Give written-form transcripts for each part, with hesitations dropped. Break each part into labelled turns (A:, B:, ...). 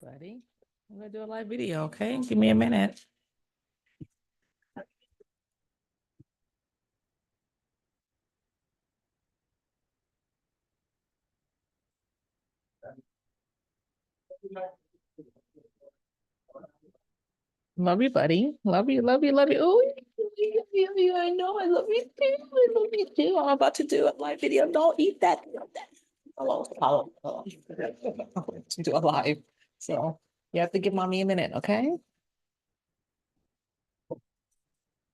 A: Buddy, I'm gonna do a live video, okay? Give me a minute. Love you, buddy. Love you, love you, love you. Oh, I know I love you too. I love you too. I'm about to do a live video. Don't eat that. Hello, hello, hello. To do a live. So you have to give mommy a minute, okay?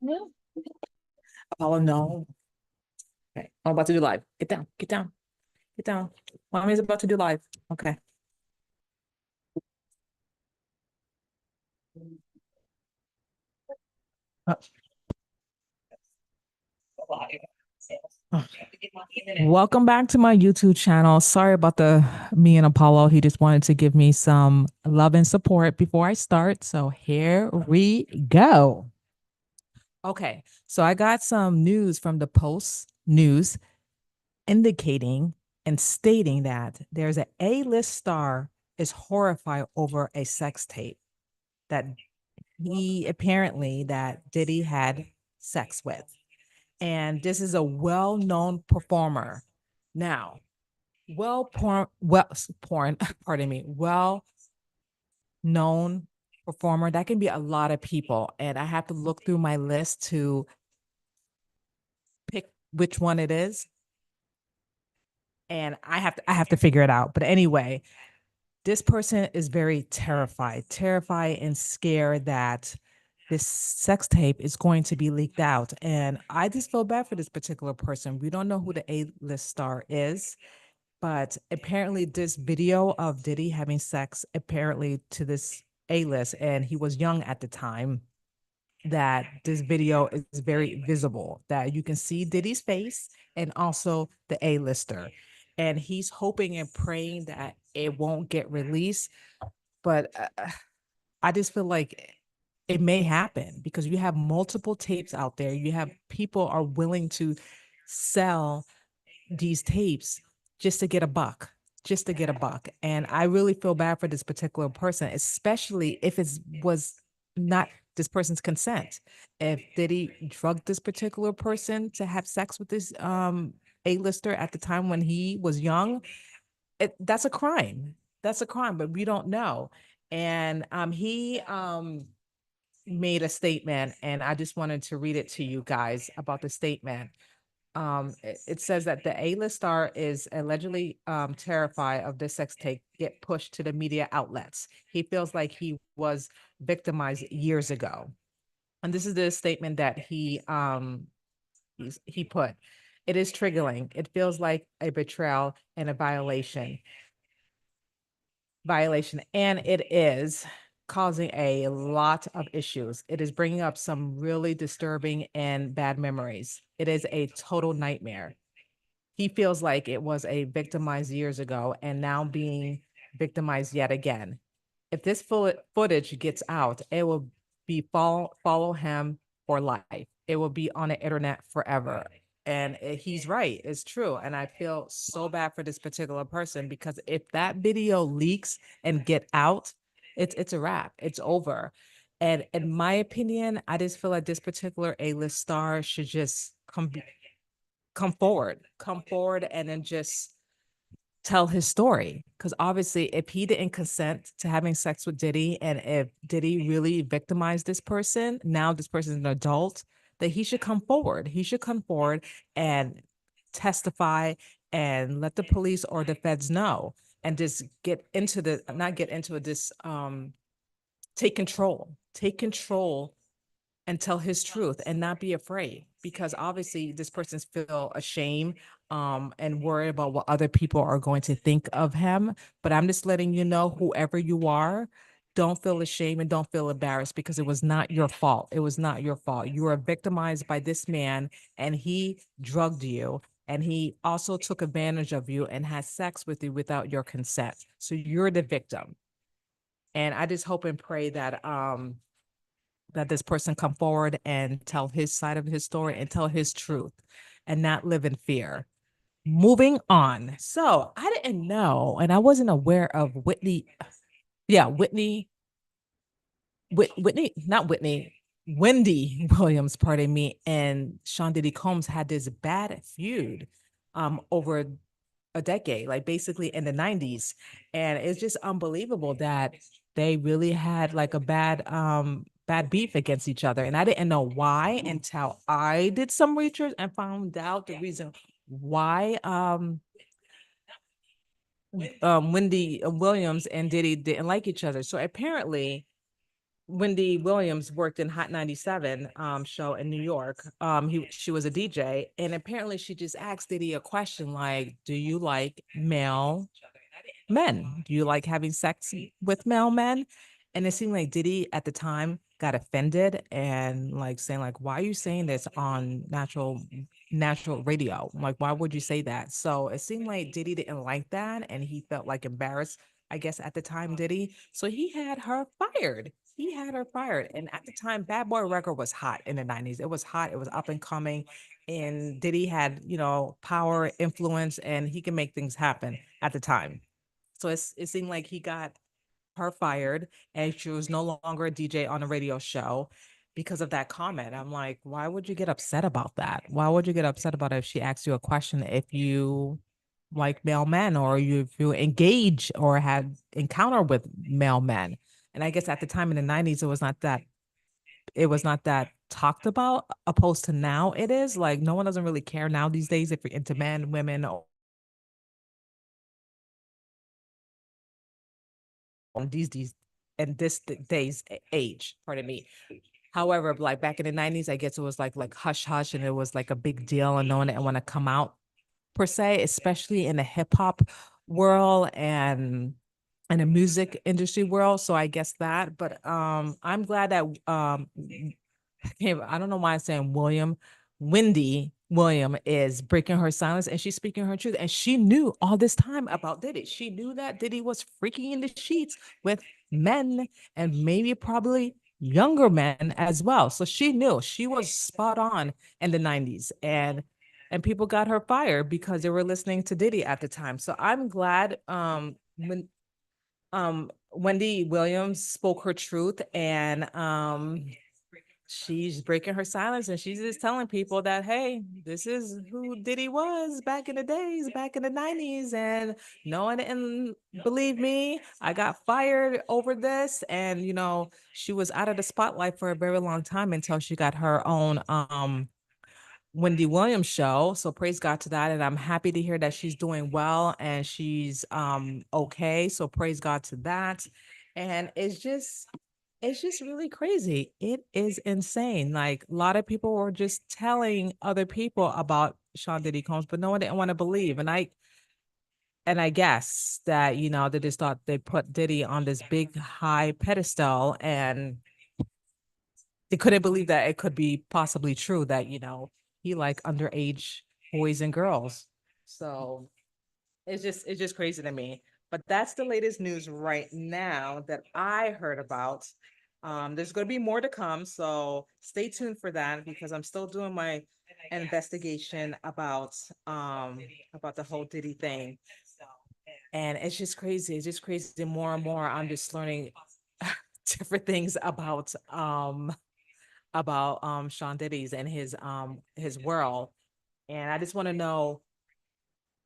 A: Yeah. Oh no. Okay, I'm about to do live. Get down, get down, get down. Mommy's about to do live. Okay. Uh, Welcome back to my YouTube channel. Sorry about the me and Apollo. He just wanted to give me some love and support before I start. So here we go. Okay, so I got some news from the Post News indicating and stating that there's an A-list star is horrified over a sex tape that he apparently that Diddy had sex with. And this is a well-known performer. Now, porn, pardon me, well-known performer. That can be a lot of people. And I have to look through my list to pick which one it is. And I have to figure it out. But anyway, this person is very terrified and scared that this sex tape is going to be leaked out. And I just feel bad for this particular person. We don't know who the A-list star is, but apparently this video of Diddy having sex apparently to this A-list, and he was young at the time, that this video is very visible, that you can see Diddy's face and also the A-lister. And he's hoping and praying that it won't get released. But I just feel like it may happen because you have multiple tapes out there. You have people are willing to sell these tapes just to get a buck, just to get a buck. And I really feel bad for this particular person, especially if it was not this person's consent. If Diddy drugged this particular person to have sex with this A-lister at the time when he was young, that's a crime. That's a crime, but we don't know. And he made a statement, and I just wanted to read it to you guys about the statement. It says that the A-list star is allegedly terrified of this sex tape get pushed to the media outlets. He feels like he was victimized years ago. And this is the statement that he put. It is triggering. It feels like a betrayal and a violation, and it is causing a lot of issues. It is bringing up some really disturbing and bad memories. It is a total nightmare. He feels like it was a victimized years ago and now being victimized yet again. If this footage gets out, it will be follow him for life. It will be on the internet forever. And he's right, it's true. And I feel so bad for this particular person because if that video leaks and get out, it's a wrap. It's over. And in my opinion, I just feel like this particular A-list star should just come forward and then just tell his story. Because obviously, if he didn't consent to having sex with Diddy, and if Diddy really victimized this person, now this person is an adult, that he should come forward. He should come forward and testify and let the police or the feds know and just get into the not get into this take control and tell his truth and not be afraid, because obviously this person's feel ashamed and worried about what other people are going to think of him. But I'm just letting you know, whoever you are, don't feel ashamed and don't feel embarrassed, because it was not your fault. It was not your fault. You were victimized by this man, and he drugged you, and he also took advantage of you and had sex with you without your consent. So you're the victim. And I just hope and pray that this person come forward and tell his side of his story and tell his truth and not live in fear. Moving on. So I didn't know, and I wasn't aware of Whitney. Yeah, not Whitney, Wendy Williams, pardon me, and Sean Diddy Combs had this bad feud over a decade, like basically in the 90s. And it's just unbelievable that they really had like a bad beef against each other. And I didn't know why until I did some research and found out the reason why Wendy Williams and Diddy didn't like each other. So apparently Wendy Williams worked in Hot 97 show in New York. She was a DJ, and apparently she just asked Diddy a question like, "Do you like male men? Do you like having sex with male men?" And it seemed like Diddy at the time got offended and like saying like, "Why are you saying this on natural radio? Like, why would you say that?" So it seemed like Diddy didn't like that, and he felt like embarrassed. I guess at the time, Diddy. So he had her fired. He had her fired. And at the time, Bad Boy record was hot in the 90s. It was hot. It was up and coming. And Diddy had, power, influence, and he can make things happen at the time. So it seemed like he got her fired and she was no longer a DJ on a radio show because of that comment. I'm like, why would you get upset about that? Why would you get upset about it if she asked you a question if you like male men or if you engage or had encounter with male men? And I guess at the time in the 90s, it was not that talked about opposed to now it is. Like no one doesn't really care now these days if you're into men, women, or on these and this day's age, pardon me. However, like back in the 90s, I guess it was like hush hush and it was like a big deal and no one didn't want to come out per se, especially in the hip hop world and the music industry world. So I guess that, but I'm glad that I don't know why I'm saying Wendy William is breaking her silence and she's speaking her truth. And she knew all this time about Diddy. She knew that Diddy was freaking in the sheets with men and maybe probably younger men as well. So she knew she was spot on in the 90s. And people got her fired because they were listening to Diddy at the time. So I'm glad when Wendy Williams spoke her truth and she's breaking her silence and she's just telling people that hey, this is who Diddy was back in the days, back in the 90s, and no one didn't believe me. I got fired over this, and she was out of the spotlight for a very long time until she got her own Wendy Williams show. So praise God to that. And I'm happy to hear that she's doing well and she's okay. So praise God to that. And it's just really crazy. It is insane. Like a lot of people were just telling other people about Sean Diddy Combs, but no one didn't want to believe. And I guess that, they just thought they put Diddy on this big high pedestal and they couldn't believe that it could be possibly true that, he like underage boys and girls. So it's just crazy to me. But that's the latest news right now that I heard about. There's going to be more to come, so stay tuned for that because I'm still doing my investigation about the whole Diddy thing, and it's just crazy. It's just crazy. More and more, I'm just learning different things about Sean Diddy's and his world, and I just want to know,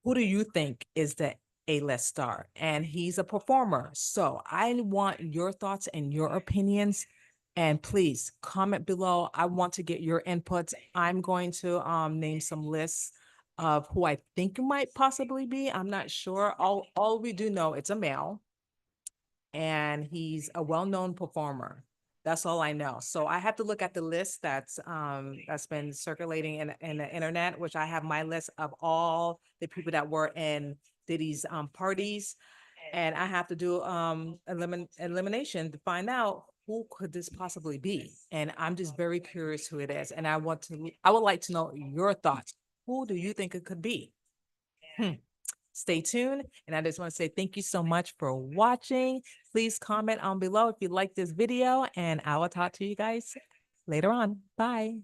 A: who do you think is the A-list star? And he's a performer. So I want your thoughts and your opinions. And please comment below. I want to get your inputs. I'm going to name some lists of who I think might possibly be. I'm not sure. All we do know, it's a male and he's a well-known performer. That's all I know. So I have to look at the list that's been circulating in the internet, which I have my list of all the people that were in Diddy's parties. And I have to do elimination to find out who could this possibly be. And I'm just very curious who it is. And I would like to know your thoughts. Who do you think it could be? Hmm. Stay tuned. And I just want to say thank you so much for watching. Please comment on below if you like this video, and I will talk to you guys later on. Bye.